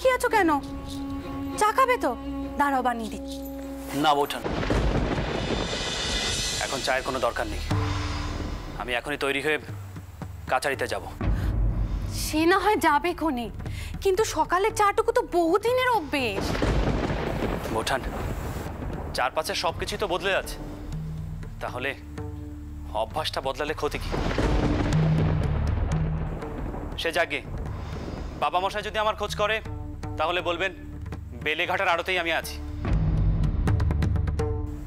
তাকিয়ে আছো কেন? চা খাবে তো? দাঁড়াও বানিয়ে দিচ্ছি। না বৌঠান, এখন চায়ের কোনো দরকার নেই। আমি এখনই তৈরি হয়ে কাছারিতে যাব। সে না হয় যাবে কোনে, কিন্তু সকালের চাটুকু তো বহুদিনের অভ্যেস। বৌঠান, চারপাশে সবকিছুই তো বদলে যাচ্ছে, তাহলে অভ্যাসটা বদলালে ক্ষতি কি? সে যাকে বাবা মশাই যদি আমার খোঁজ করে তাহলে বলবেন বেলেঘাটার আড়তেই আমি আছি।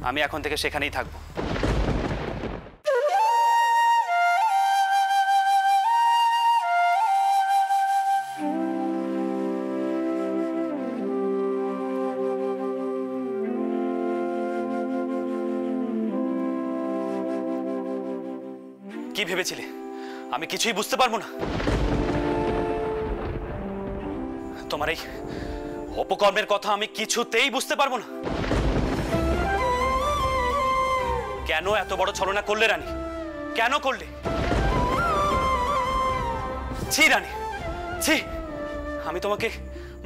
আমি এখন থেকে সেখানেই থাকবো। কি ভেবেছিলে আমি কিছুই বুঝতে পারবো না? তোমার এই অপকর্মের কথা আমি কিছুতেই বুঝতে পারবো না। কেন এত বড় ছলনা করলে রানী? কেন করলে? ছি রানী, ছি। আমি তোমাকে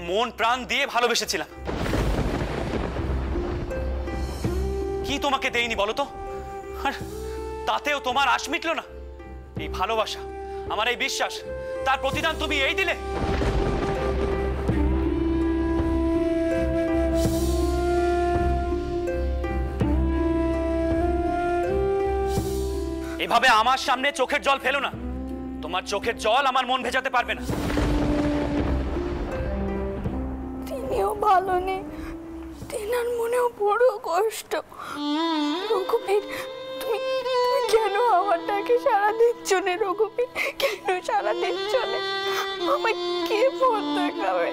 মন প্রাণ দিয়ে ভালোবেসেছিলাম। কি তোমাকে দেইনি বলো তো? আর তাতেও তোমার আশ মিটলো না। এই ভালোবাসা, আমার এই বিশ্বাস, তার প্রতিদান তুমি এই দিলে। এভাবে আমার সামনে চোখের জল ফেলো না। তোমার চোখের জল আমার মন ভেজাতে পারবে না। তিনিও ভালো নেই, তেনার মনেও বড় কষ্ট। রঘুবীর, তুমি কেন আমার ডাকে সাড়া দিচ্ছ না? রঘুবীর, কেন সাড়া দিচ্ছ না? আমায় কে পথ দেখাবে?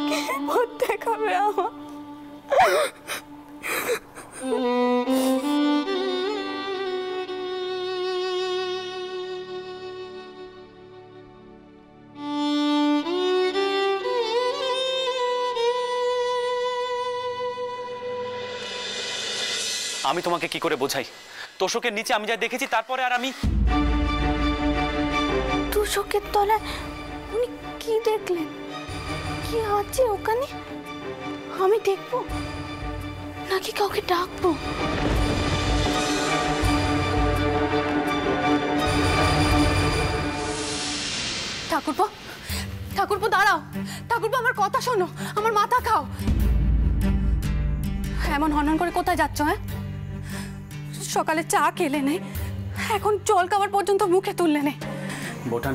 কে পথ দেখাবে আমার? আমি তোমাকে কি করে বোঝাই? তোষকের নিচে আমি যা দেখেছি, তারপরে আর আমি। তোষকের তলায় উনি কি দেখলেন? কি আছে ওখানে? আমি দেখবো নাকি কাউকে ডাকবো? ঠাকুরপো, ঠাকুরপো দাঁড়াও। ঠাকুরপো আমার কথা শোনো, আমার মাথা খাও। এমন হনন করে কোথায় যাচ্ছ? হ্যাঁ, সকালে চা খেলে নেই, এখন জল খাবার পর্যন্ত মুখে তুললে নেই। বৌঠান,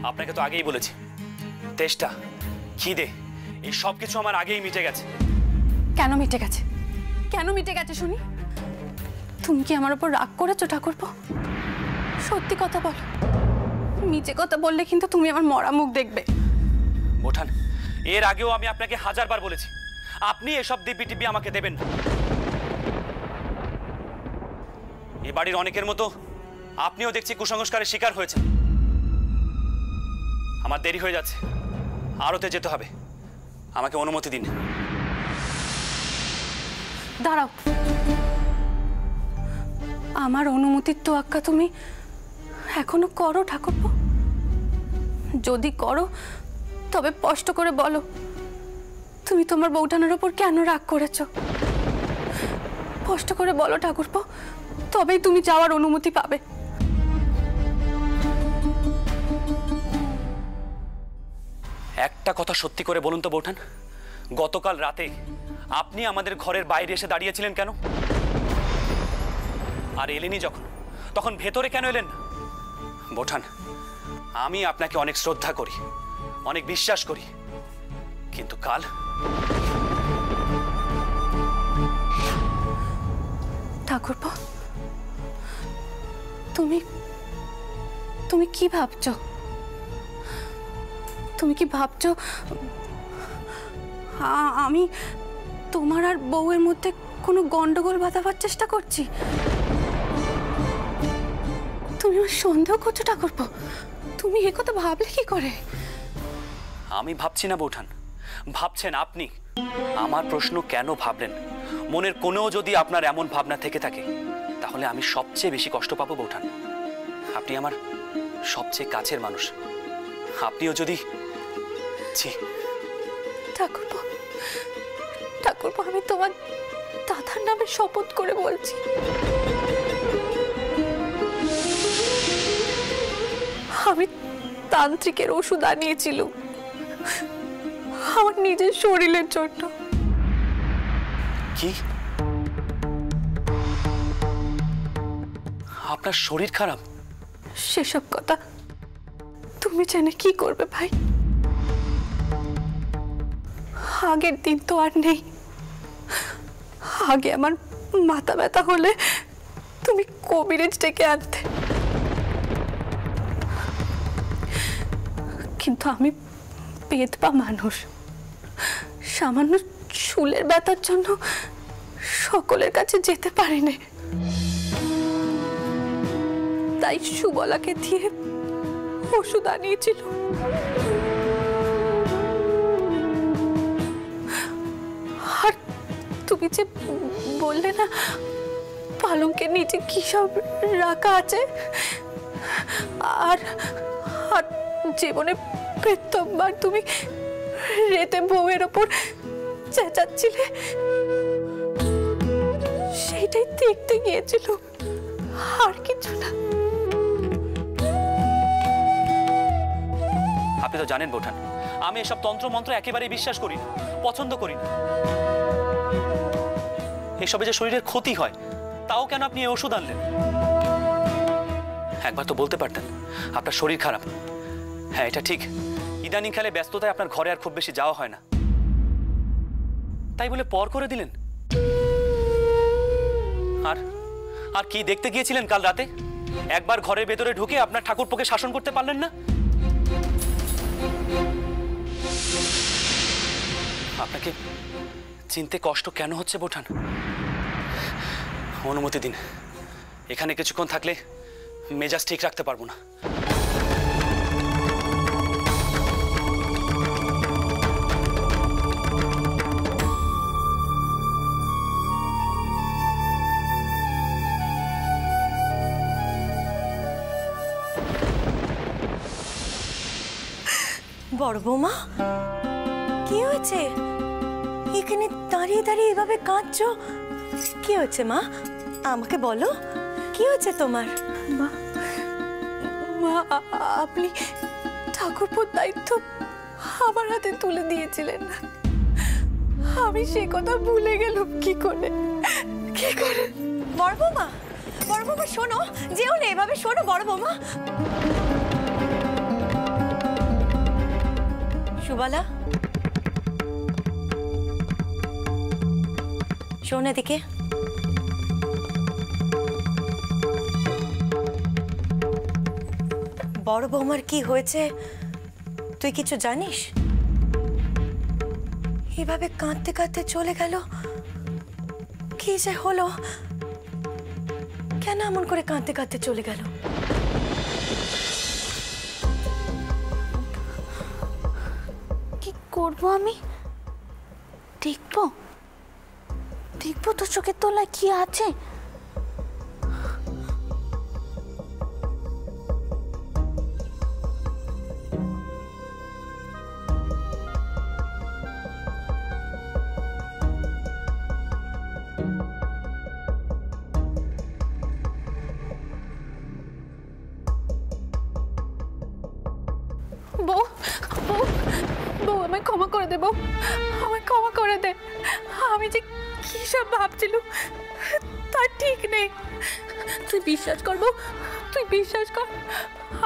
আপনাকে তো আগেই বলেছি, তেষ্টা, খিদে, এই সব কিছু আমার আগেই মিটে গেছে। কেন মিটে গেছে? কেন মিটে গেছে শুনি? তুমি কি আমার উপর রাগ করেছো ঠাকুরপো? সত্যি কথা বলো, মিছে কথা বললে কিন্তু তুমি আমার মরা মুখ দেখবে। বৌঠান, এর আগেও আমি আপনাকে হাজারবার বলেছি, আপনি এসব দিব্যি টিব্বি আমাকে দেবেন না। এ বাড়ির অনেকের মতো আপনিও দেখছি কুসংস্কারের শিকার হয়েছেন। আমার দেরি হয়ে যাচ্ছে, আড়তে যেতে হবে, আমাকে অনুমতি দিন। দাঁড়াও, আমার অনুমতির তোয়াক্কা তুমি এখনো করো ঠাকুরপো? যদি করো তবে স্পষ্ট করে বলো, তুমি তোমার বৌঠানের ওপর কেন রাগ করেছ? স্পষ্ট করে বলো ঠাকুরপো, তবেই তুমি যাওয়ার অনুমতি পাবে। একটা কথা সত্যি করে বলুন তো বৌঠান, গতকাল রাতে আপনি আমাদের ঘরের বাইরে এসে দাঁড়িয়েছিলেন কেন? আর এলেনি যখন, তখন ভেতরে কেন এলেন না? বৌঠান, আমি আপনাকে অনেক শ্রদ্ধা করি, অনেক বিশ্বাস করি, কিন্তু কাল ঠাকুরপো, তুমি তুমি কি ভাবছো? তুমি কি ভাবছো আমি তোমার আর বউয়ের মধ্যে কোনো গন্ডগোল বাঁধাবার চেষ্টা করছি? তুমি আমার সন্দেহ করছো ঠাকুরপো? তুমি এ কথা ভাবলে কি করে? আমি ভাবছি না বৌঠান, ভাবছেন আপনি। আমার প্রশ্ন, কেন ভাবলেন? মনের কোণেও যদি আপনার এমন ভাবনা থেকে থাকে, তাহলে আমি সবচেয়ে বেশি কষ্ট পাবো বৌঠান। আপনি আমার সবচেয়ে কাছের মানুষ, আপনিও যদি। ছি, ঠাকুরপো, ঠাকুরপো, আমি তোমার দাদার নামে শপথ করে বলছি, আমি তান্ত্রিকের ওষুধ আনিয়েছিল আমার নিজের শরীরের জন্য। কি? আপনার শরীর খারাপ? সেসব কথা তুমি জেনে কি করবে ভাই? আগের দিন তো আর নেই। আগে আমার মাথা ব্যথা হলে তুমি কবিরাজ ডেকে আনতে, কিন্তু আমি বেদবা মানুষ, সামান্য চুলের ব্যথার জন্য সকলের কাছে যেতে পারি না। তাই সুবলাকে দিয়ে ওষুধ আনিয়েছিল। আর তুমি যে বললে না পালঙ্কের নিচে কি সব রাখা আছে, আর আর জীবনে প্রথমবার তুমি রেতে বউয়ের ওপর চেঁচাচ্ছিলে, সেইটাই দেখতে গিয়েছিল, আর কিছু না। আপনি তো জানেন বৌঠান, আমি এসব তন্ত্র মন্ত্র একেবারেই বিশ্বাস করি না, পছন্দ করি না। এসবে যে শরীরের ক্ষতি হয়, তাও কেন আপনি এই ওষুধ আনলেন? একবার তো বলতে পারতেন আপনার শরীর খারাপ। হ্যাঁ, এটা ঠিক, ইদানিং কালে ব্যস্ততায় আপনার ঘরে আর খুব বেশি যাওয়া হয় না, তাই বলে পর করে দিলেন। আর আর কি দেখতে গিয়েছিলেন কাল রাতে? একবার ঘরের ভেতরে ঢুকে আপনার ঠাকুরপোকে শাসন করতে পারলেন না? আপনাকে চিনতে কষ্ট কেন হচ্ছে বৌঠান? অনুমতি দিন, এখানে কিছুক্ষণ থাকলে মেজাজ ঠিক রাখতে পারবো না। বড় বৌমা, কি হয়েছে? এখানে দাঁড়িয়ে দাঁড়িয়ে এভাবে কাঁদছো, কি হয়েছে মা? আমাকে বলো, কি হয়েছে তোমার? মা, মা, আপনি ঠাকুরপোর দায়িত্ব আমার হাতে তুলে দিয়েছিলেন না, আমি সে কথা ভুলে গেলাম কি করে, কি করে? বড় বৌমা, বড় বৌমা শোনো, যেও না এভাবে, শোনো বড় বৌমা। সুবলা, শোন এদিকে। বড় বৌমার কি হয়েছে তুই কিছু জানিস? এভাবে কাঁদতে কাঁদতে চলে গেল, কি যে হলো? কেন এমন করে কাঁদতে কাঁদতে চলে গেল? কি করবো আমি? দেখবো, দেখবো তো চোখের তলায় কি আছে। বউ, বউ, বউ, আমায় ক্ষমা করে দে বউ, আমায় ক্ষমা করে দে। আমি যে কি সব ভাবছিলুম তার ঠিক নেই। তুই বিশ্বাস কর বউ, তুই বিশ্বাস কর,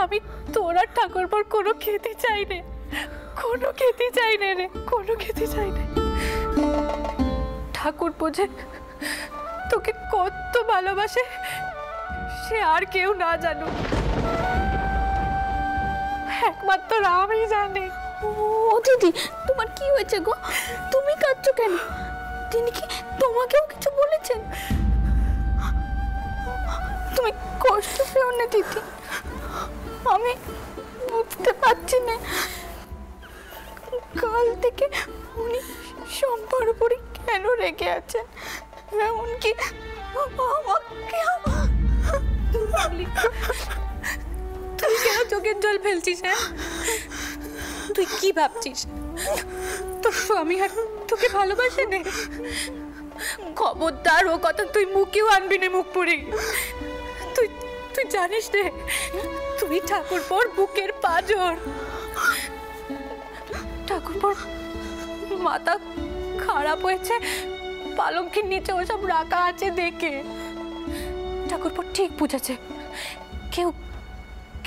আমি তোর আর ঠাকুরপোর কোনো খেতে চাই নে, কোনো খেতে চাই নে রে, কোনো খেতে চাই নে। ঠাকুরপো যে তোকে কত ভালোবাসে সে আর কেউ না জানুক, একমাত্র আমি জানি। ও দিদি, তোমার কি হয়েছে গো? তুমি কাঁদছো কেন? তিনি কি তোমাকেও কিছু বলেছেন? তুমি কষ্ট পেও না দিদি, আমি বুঝতে পারছি না কাল থেকে উনি সম্পার উপরে কেন রেগে আছেন, এমনকি আমাকে। তুই কেন চোখের জল ফেলছিস? হ্যাঁ, তুই কি ভাবছিস? তোর স্বামী আর তোকে ভালোবাসে নে? খবরদার ও কথা তুই মুখেও আনবি না মুখ পুরি। তুই তুই জানিস রে, তুই ঠাকুরপোর বুকের পাঁজর। ঠাকুরপোর মাথা খারাপ হয়েছে পালঙ্কের নিচে ওসব রাখা আছে দেখে। ঠাকুরপো ঠিক বুঝেছে, কেউ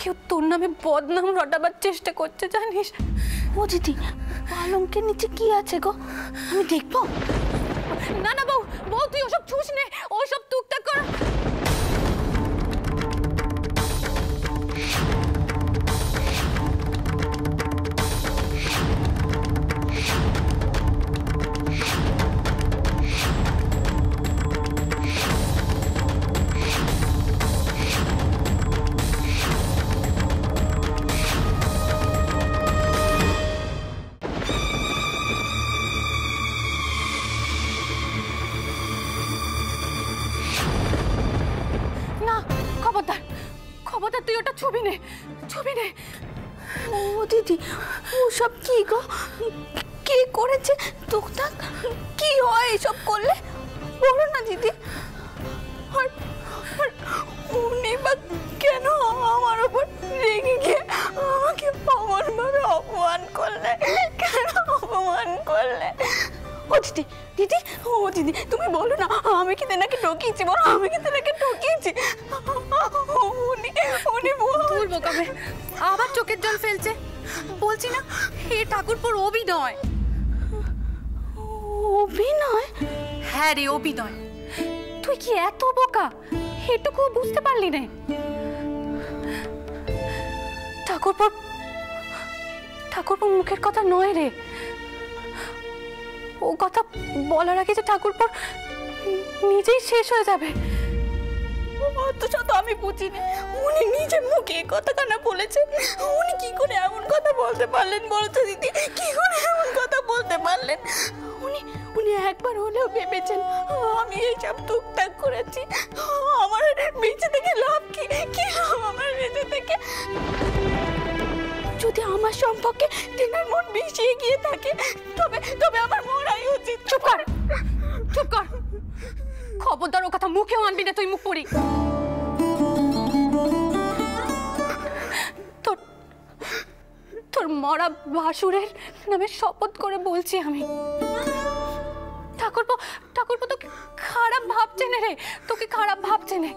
কেউ তোর নামে বদনাম রটাবার চেষ্টা করছে জানিস। ও দিদি, পালঙ্কের নিচে কি আছে গো, আমি দেখবো? না না বউ, বউ তুই ওসব ছুস নে, ওসব টুকটাক কর। খবরদার তুই ওটা ছবি নে, ছবি নে। ও দিদি, ওসব কি গো, কে করেছে? টুকটাক কি হয় এসব করলে বলো না দিদি। আর উনি বা কেন আমার ওপর রেগে গিয়ে আমাকে অমনভাবে অপমান করলে? কেন অপমান করলে? ও দিদি, দিদি, ও দিদি তুমি বলো না, আমি কি তেনাকে ঠকিয়েছি? বলো, আমি কি তেনাকে ঠকিয়েছি? উনি উনি বলবো কবে আবার চোখের জল ফেলছে। বলছি না এ ঠাকুরপোর অভিনয়। অভিনয়? হ্যাঁ রে, অভিনয়। তুই কি এত বোকা, এটুকু বুঝতে পারলি না? ঠাকুরপোর মুখের কথা নয় রে, ও কথা বলার আগে যে ঠাকুরপোর নিজেই শেষ হয়ে যাবে। অথচ তো আমি বুঝি না, উনি নিজের মুখে এই কথা কেন বলেছেন? উনি কি করে এমন কথা বলতে পারলেন বলো তো দিদি, কি করে এমন কথা বলতে পারলেন? উনি একবার হলেও ভেবেছেন আমি এইসব টুকটাক করেছি? আমার বেঁচে থেকে লাভ কি? কি লাভ আমার বেঁচে থেকে? যদি আমার সম্পর্কে তেনার মন বিষিয়ে গিয়ে থাকে তবে তবে আমার মরাই উচিত। চুপ কর, চুপ কর, খবরদার ও কথা মুখেও আনবি না তুই, মুখ পুরি। তোর মরা ভাসুরের নামে শপথ করে বলছি আমি। ঠাকুরপো তোকে খারাপ ভাবছে না রে, তোকে খারাপ ভাবছে না।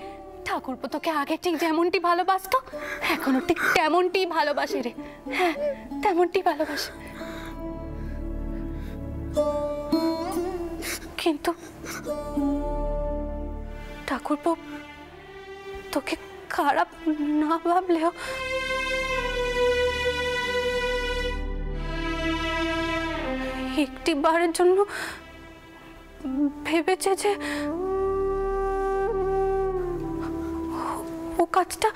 ঠাকুরপো তোকে আগে ঠিক যেমনটি ভালোবাসতো এখনো ঠিক তেমনটি ভালোবাসে রে। হ্যাঁ, তেমনটি ভালোবাসে। কিন্তু ঠাকুরপো তোকে খারাপ না ভাবলেও একটি বারের জন্য ভেবেছে যে ও কাজটা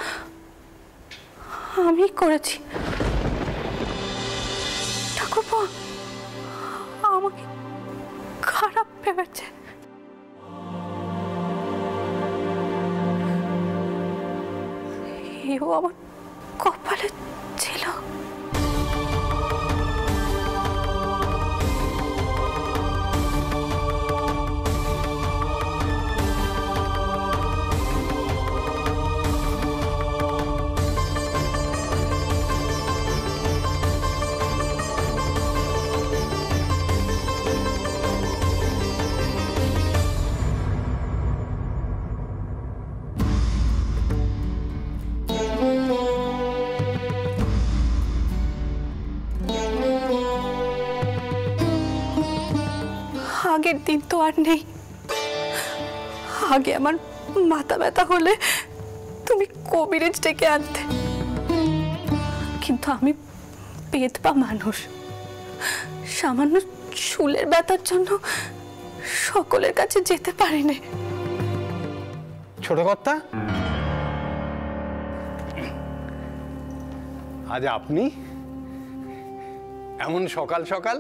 আমি করেছি। ঠাকুরপো আমাকে খারাপ ভেবেছে। এও আমার কপালে ছিল। আগের দিন তো আর নেই। আগে আমার মাথা ব্যথা হলে তুমি কবিরাজ ডেকে আনতে, কিন্তু আমি বেদবা মানুষ, সামান্য চুলের ব্যথার জন্য সকলের কাছে যেতে পারি না। ছোট কর্তা, আজ আপনি এমন সকাল সকাল?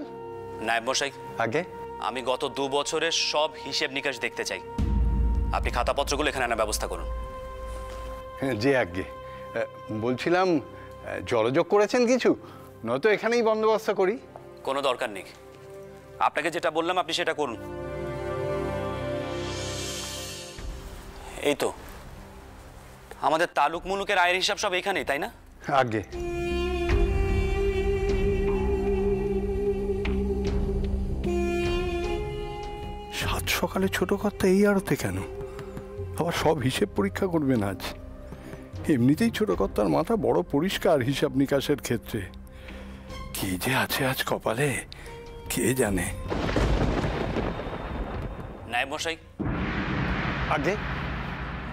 নায়েব মশাই, আগে আমি গত 2 বছরের সব হিসেব নিকাশ দেখতে চাই। আপনি খাতাপত্রগুলো এখানে আনার ব্যবস্থা করুন। যে আগে বলছিলাম, জলযোগ করেছেন কিছু? নয়তো এখানেই বন্দোবস্ত করি। কোনো দরকার নেই, আপনাকে যেটা বললাম আপনি সেটা করুন। এই তো আমাদের তালুক মুলুকের আয়ের হিসাব সব এখানেই, তাই না? আগে সাত সকালে ছোট কর্তা এই আড়তে কেন? আবার সব হিসেব পরীক্ষা করবেন আজ? এমনিতেই ছোট কর্তার মাথা বড় পরিষ্কার হিসাব নিকাশের ক্ষেত্রে। কি যে আছে আজ কপালে কে জানে। নায়েব মশাই, আগে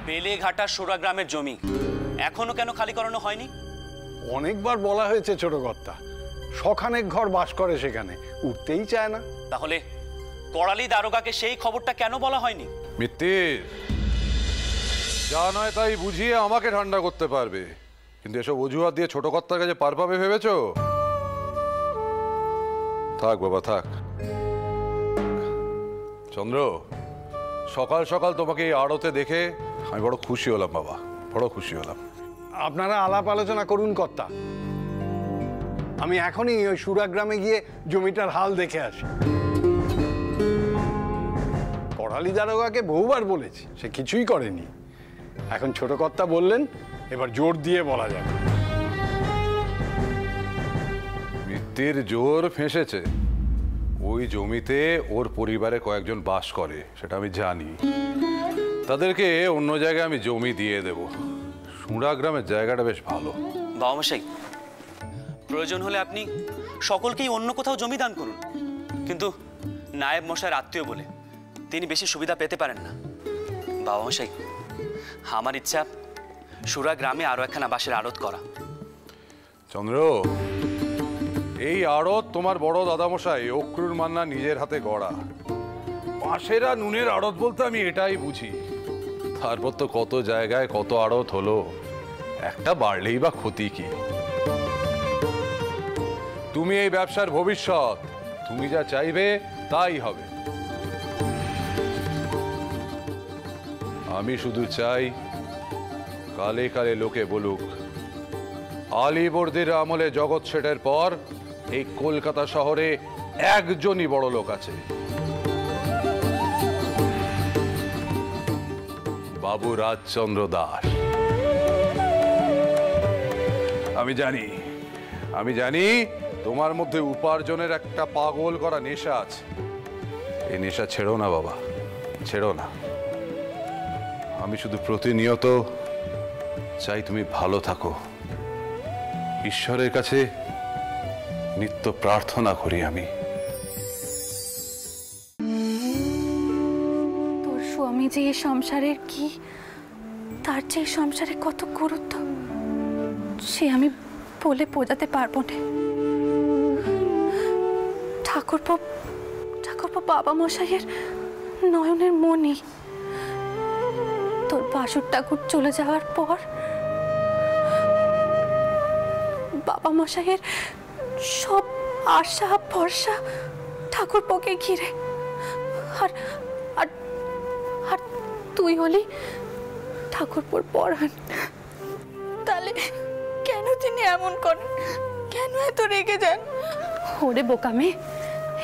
বেলেঘাটা সোরা গ্রামের জমি এখনো কেন খালি করানো হয়নি? অনেকবার বলা হয়েছে ছোট কর্তা, শখানেক ঘর বাস করে সেখানে, উঠতেই চায় না। তাহলে করালি দারোগাকে সেই খবরটা কেন বলা হয়নি? মিত্তির, যা নয় তাই বুঝিয়ে আমাকে ঠান্ডা করতে পারবে, কিন্তু এসব অজুহাত দিয়ে ছোট কর্তার কাছে পার পাবে ভেবেছ? থাক বাবা থাক। চন্দ্র, সকাল সকাল তোমাকে এই আড়তে দেখে আমি বড় খুশি হলাম বাবা, বড় খুশি হলাম। আপনারা আলাপ আলোচনা করুন কর্তা, আমি এখনই ওই সুরাগ্রামে গিয়ে জমিটার হাল দেখে আসি। করালি দারোগাকে বহুবার বলেছি, সে কিছুই করেনি। এখন ছোট কর্তা বললেন, এবার জোর দিয়ে বলা যাবে। মিত্তির জোর ফেঁসেছে। ওই জমিতে ওর পরিবারে কয়েকজন বাস করে, সেটা আমি জানি। তাদেরকে অন্য জায়গায় আমি জমি দিয়ে দেব। সুরা গ্রামের জায়গাটা বেশ ভালো। বাবা মশাই, প্রয়োজন হলে আপনি সকলকেই অন্য কোথাও জমি দান করুন, কিন্তু নায়েব মশাইয়ের আত্মীয় বলে তিনি বেশি সুবিধা পেতে পারেন না। বাবা মশাই, আমার ইচ্ছা সুরা গ্রামে আরো একখানা বাঁশের আড়ত করা। চন্দ্র, এই আড়ত তোমার বড় দাদামশাই অক্রুর মান্না নিজের হাতে গড়া। বাঁশেরা নুনের আড়ত বলতে আমি এটাই বুঝি। তারপর তো কত জায়গায় কত আড়ত হলো, একটা বাড়লেই বা ক্ষতি কি? তুমি এই ব্যবসার ভবিষ্যৎ, তুমি যা চাইবে তাই হবে। আমি শুধু চাই কালে কালে লোকে বলুক, আলীবর্দীর আমলে জগৎ শেঠের পর এই কলকাতা শহরে একজনই বড় লোক আছে, বাবু রাজচন্দ্র দাস। আমি জানি তোমার মধ্যে উপার্জনের একটা পাগল করা নেশা আছে। এই নেশা ছেড়ো না বাবা, ছেড়ো না। আমি শুধু প্রতিনিয়ত চাই তুমি ভালো থাকো। ঈশ্বরের কাছে নিত্য প্রার্থনা করি আমি। তোর স্বামী যে এই সংসারের কি, তার যে এই সংসারে কত গুরুত্ব, সে আমি বলে বোঝাতে পারবো না। ঠাকুরপো বাবা মশাইয়ের নয়নের মনি। তোর বাসুর ঠাকুর চলে যাওয়ার পর বাবা মশাইয়ের সব আশা ভরসা ঠাকুরপোকে ঘিরে। আর আর আর তুই হলি ঠাকুরপোর পরাণ। তাহলে কেন তিনি এমন করেন? কেন এত রেগে যান? ওরে বোকামে,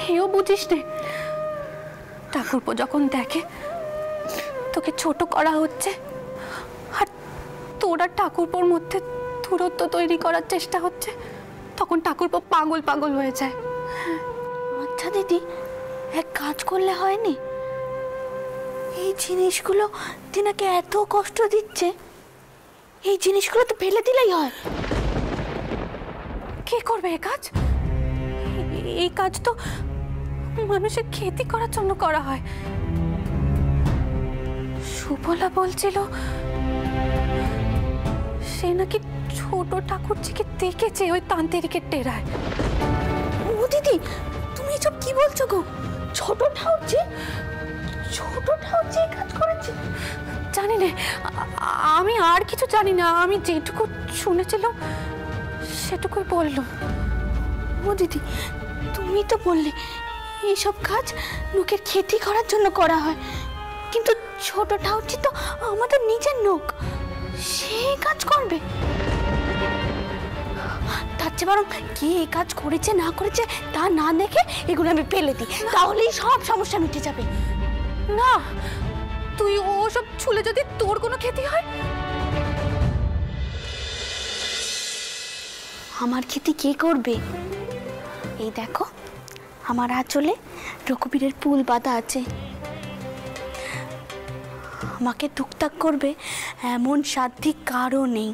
হেও বুঝিস নে। ঠাকুরপো যখন দেখে তোকে ছোট করা হচ্ছে, আর তোরা ঠাকুরপোর মধ্যে দূরত্ব তৈরি করার চেষ্টা হচ্ছে, তখন ঠাকুরপো পাগল হয়ে যায়। আচ্ছা দিদি, এক কাজ করলে হয়নি? এই জিনিসগুলো তিনাকে এত কষ্ট দিচ্ছে, এই জিনিসগুলো তো ফেলে দিলেই হয়। কে করবে এই কাজ? এই কাজ তো মানুষের ক্ষতি করার জন্য করা হয়। সুবলা বলছিল সে নাকি ছোট ঠাকুরজিকে দেখেছে ওই তান্ত্রিকের ডেরায়। ও দিদি, তুমি এসব কি বলছো গো? ছোট ঠাকুরজি কাজ করেছে? জানি না, আমি আর কিছু জানি না। আমি যেটুকু শুনেছিলাম সেটুকুই বললাম। ও দিদি, তুমি তো বললে এইসব কাজ লোকের ক্ষতি করার জন্য করা হয়, কিন্তু ছোট ঠাকুরজি তো আমাদের নিজের লোক, সে কাজ করবে? তার চেয়ে বরং কে এই কাজ করেছে না করেছে তা না দেখে এগুলো আমি ফেলে দিই, তাহলেই সব সমস্যা মিটে যাবে। না, তুই ওসব ছুলে যদি তোর কোনো ক্ষতি হয়। আমার ক্ষতি কে করবে? এই দেখো, আমার আঁচলে রঘুবীরের ফুল বাঁধা আছে। আমাকে টুকটাক করবে এমন সাধ্য কারও নেই।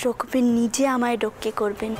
রঘুবীর নিজে আমায় রক্ষে করবেন।